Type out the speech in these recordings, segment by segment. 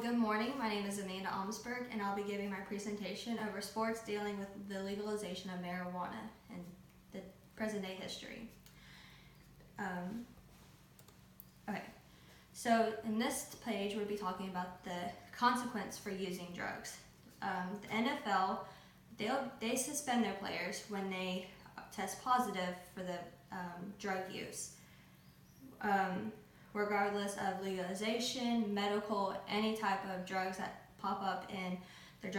Good morning, my name is Amanda Almsberg and I'll be giving my presentation over sports dealing with the legalization of marijuana and the present day history. Okay, so in this page we'll be talking about the consequence for using drugs. The NFL, they suspend their players when they test positive for the drug use. Regardless of legalization, medical, any type of drugs that pop up in their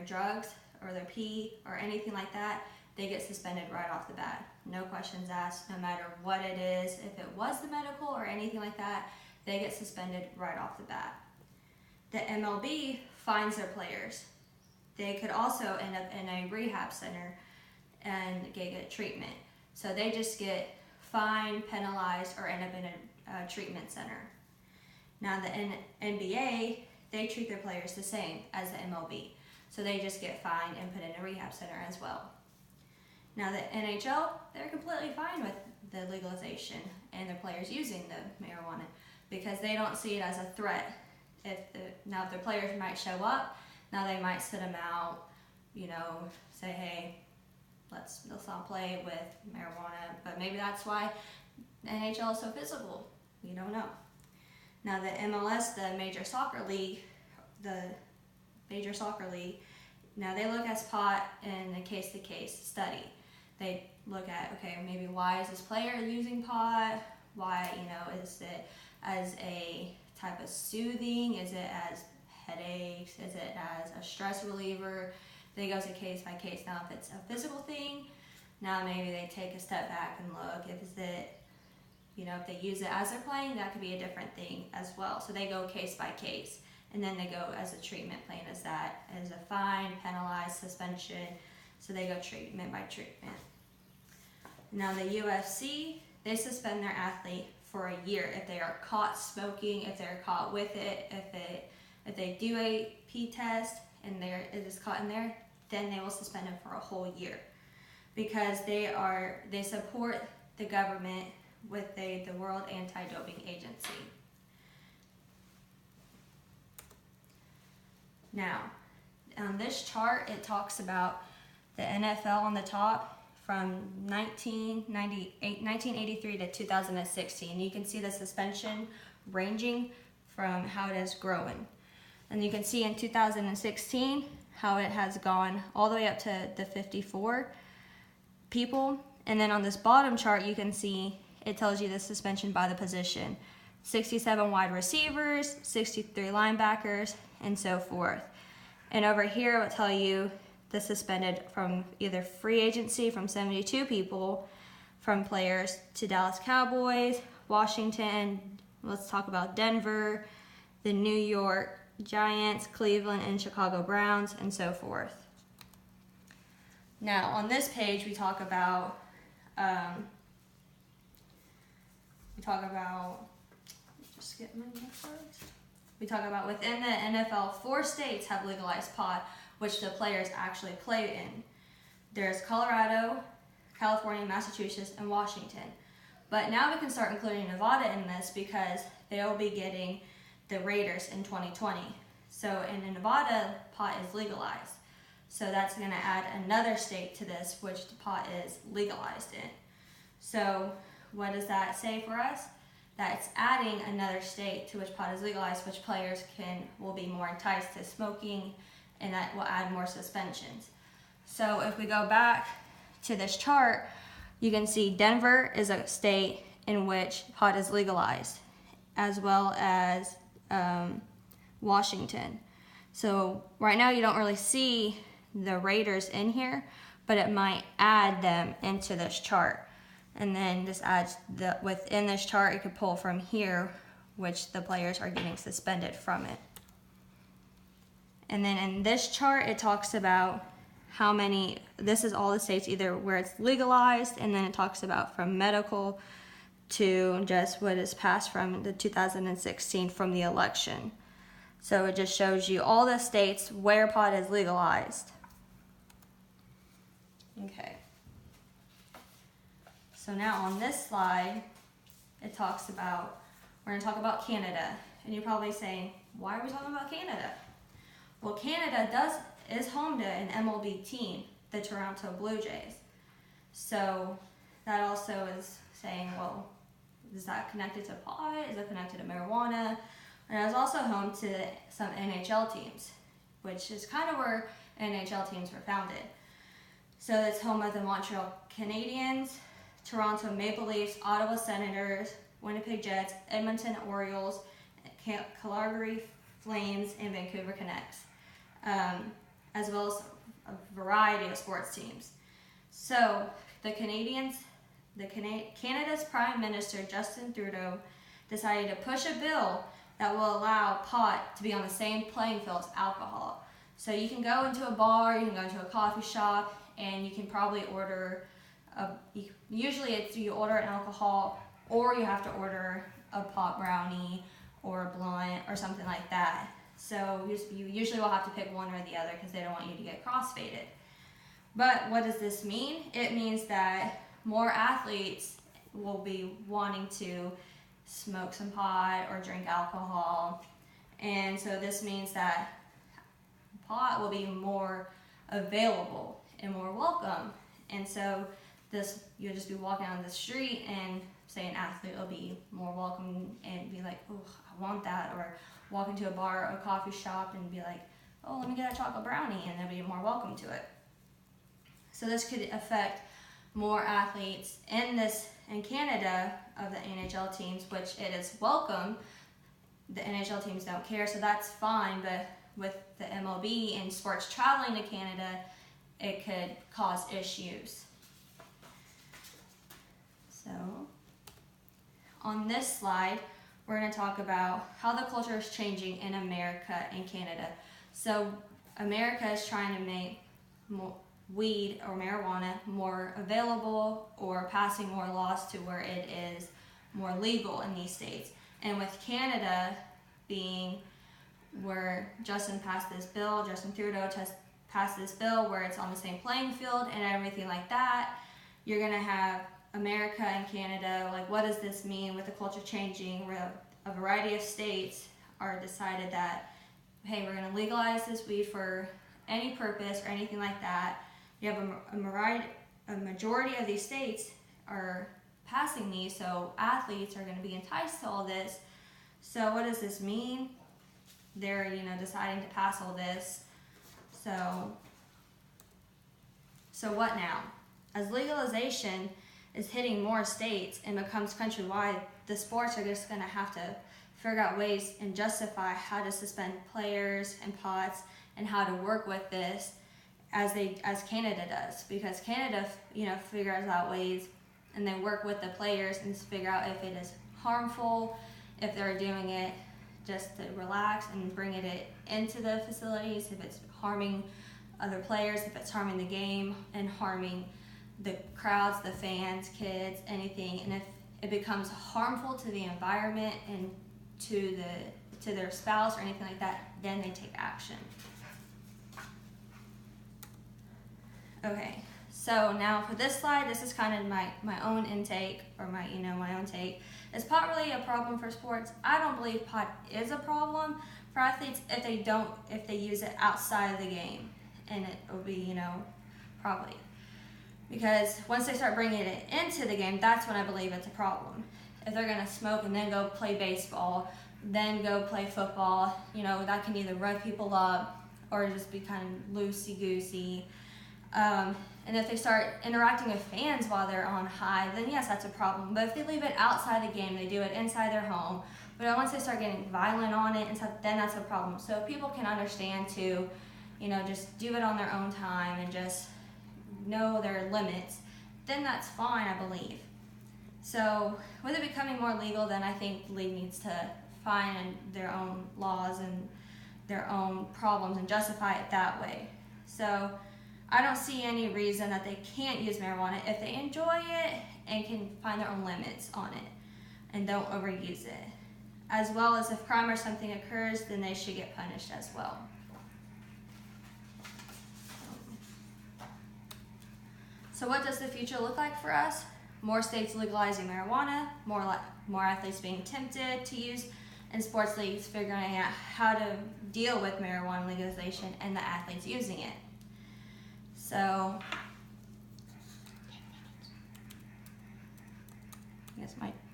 drugs or their pee or anything like that, they get suspended right off the bat. No questions asked, no matter what it is. If it was the medical or anything like that, they get suspended right off the bat. The MLB fines their players. They could also end up in a rehab center and get treatment. So they just get fined, penalized, or end up in a treatment center. Now the NBA, they treat their players the same as the MLB. So they just get fined and put in a rehab center as well. Now the NHL, they're completely fine with the legalization and their players using the marijuana because they don't see it as a threat. If the players might show up, now they might sit them out, say, hey, let's not play with marijuana, but maybe that's why the NHL is so physical. We don't know. Now the MLS, the Major Soccer League, now they look at pot in a case-to-case study. They look at, okay, maybe why is this player using pot? Why, is it as a type of soothing? Is it as headaches? Is it as a stress reliever? They go to case by case. Now if it's a physical thing, now maybe they take a step back and look. If they use it as they're playing, that could be a different thing as well. So they go case by case, and then they go as a treatment plan as that, as a fine, penalized, suspension. So they go treatment by treatment. Now the UFC, they suspend their athlete for a year if they are caught smoking, if they're caught with it, if they do a pee test and it is caught in there, then they will suspend them for a whole year because they support the government with the World Anti-Doping Agency. Now, on this chart, it talks about the NFL on the top from 1983 to 2016. You can see the suspension ranging from how it is growing. And you can see in 2016 how it has gone all the way up to the 54 people. And then on this bottom chart, you can see it tells you the suspension by the position. 67 wide receivers, 63 linebackers, and so forth. And over here, it will tell you the suspended from either free agency from 72 people, from players to Dallas Cowboys, Washington, let's talk about Denver, the New York Giants, Cleveland, and Chicago Browns, and so forth. Now, on this page, we talk about within the NFL, 4 states have legalized pot, which the players actually play in. There's Colorado, California, Massachusetts, and Washington. But now we can start including Nevada in this because they'll be getting the Raiders in 2020. So in Nevada, pot is legalized. So that's going to add another state to this, which the pot is legalized in. So what does that say for us? That it's adding another state to which pot is legalized, which players will be more enticed to smoking, and that will add more suspensions. So if we go back to this chart, you can see Denver is a state in which pot is legalized, as well as Washington. So right now you don't really see the Raiders in here, but it might add them into this chart. And then this adds within this chart, it could pull from here, which the players are getting suspended from it. And then in this chart, it talks about how many, this is all the states either where it's legalized, and then it talks about from medical to just what is passed from the 2016 from the election. So it just shows you all the states where pot is legalized. Okay. So now on this slide, it talks about, we're going to talk about Canada. And you're probably saying, why are we talking about Canada? Well, Canada is home to an MLB team, the Toronto Blue Jays. So that also is saying, well, is that connected to pot? Is it connected to marijuana? And it was also home to some NHL teams, which is kind of where NHL teams were founded. So it's home of the Montreal Canadiens, Toronto Maple Leafs, Ottawa Senators, Winnipeg Jets, Edmonton Orioles, Calgary Flames, and Vancouver Canucks, as well as a variety of sports teams. So the Canada's Prime Minister Justin Trudeau decided to push a bill that will allow pot to be on the same playing field as alcohol. So you can go into a bar, you can go into a coffee shop, and you can probably order, usually it's you order an alcohol, or you have to order a pot brownie or a blunt or something like that. So you usually will have to pick one or the other because they don't want you to get crossfaded. But what does this mean? It means that more athletes will be wanting to smoke some pot or drink alcohol. And so this means that pot will be more available and more welcome. And so you'll just be walking down the street and say an athlete will be more welcome and be like, oh, I want that. Or walk into a bar or a coffee shop and be like, oh, let me get a chocolate brownie, and they'll be more welcome to it. So this could affect more athletes in Canada of the NHL teams, which it is welcome. The NHL teams don't care, so that's fine, but with the MLB and sports traveling to Canada, it could cause issues. So on this slide, we're going to talk about how the culture is changing in America and Canada. So America is trying to make weed or marijuana more available, or passing more laws to where it is more legal in these states. And with Canada being where Justin Trudeau passed this bill where it's on the same playing field and everything like that, you're going to have America and Canada, like, what does this mean with the culture changing, where a variety of states are decided that, hey, we're going to legalize this weed for any purpose or anything like that. You have a majority of these states are passing these, so athletes are going to be enticed to all this. So what does this mean? They're, deciding to pass all this. So what now? As legalization is hitting more states and becomes countrywide, the sports are just going to have to figure out ways and justify how to suspend players and pots and how to work with this as Canada does, because Canada, figures out ways and they work with the players and figure out if it is harmful, if they're doing it just to relax and bringing it into the facilities, if it's harming other players, if it's harming the game and harming the crowds, the fans, kids, anything. And if it becomes harmful to the environment and to their spouse or anything like that, then they take action. Okay, so now for this slide, this is kind of my own intake, or my own take. Is pot really a problem for sports? I don't believe pot is a problem for athletes if they use it outside of the game, and it will be, probably. Because once they start bringing it into the game, that's when I believe it's a problem. If they're gonna smoke and then go play baseball, then go play football, that can either rub people up or just be kind of loosey-goosey. And if they start interacting with fans while they're on high, then yes, that's a problem. But if they leave it outside the game, they do it inside their home. But once they start getting violent on it and stuff, then that's a problem. So if people can understand to, just do it on their own time and just know their limits, then that's fine, I believe. So with it becoming more legal, then I think the league needs to find their own laws and their own problems and justify it that way. So I don't see any reason that they can't use marijuana if they enjoy it and can find their own limits on it and don't overuse it. As well as if crime or something occurs, then they should get punished as well. So what does the future look like for us? More states legalizing marijuana, more athletes being tempted to use in sports leagues figuring out how to deal with marijuana legalization and the athletes using it. So,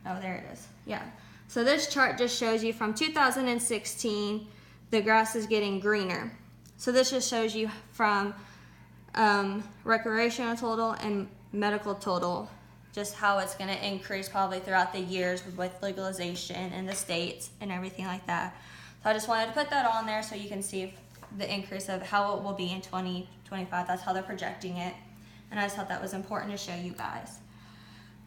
oh, there it is. Yeah. So this chart just shows you from 2016, the grass is getting greener. So this just shows you from recreational total and medical total, just how it's going to increase probably throughout the years with legalization in the states and everything like that. So I just wanted to put that on there so you can see the increase of how it will be in 2025. That's how they're projecting it. And I just thought that was important to show you guys.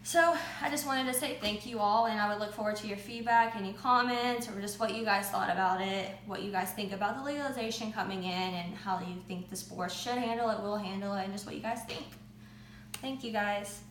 So I just wanted to say thank you all, and I would look forward to your feedback, any comments, or just what you guys thought about it, what you guys think about the legalization coming in, and how you think the sports should handle it, will handle it, and just what you guys think. Thank you guys.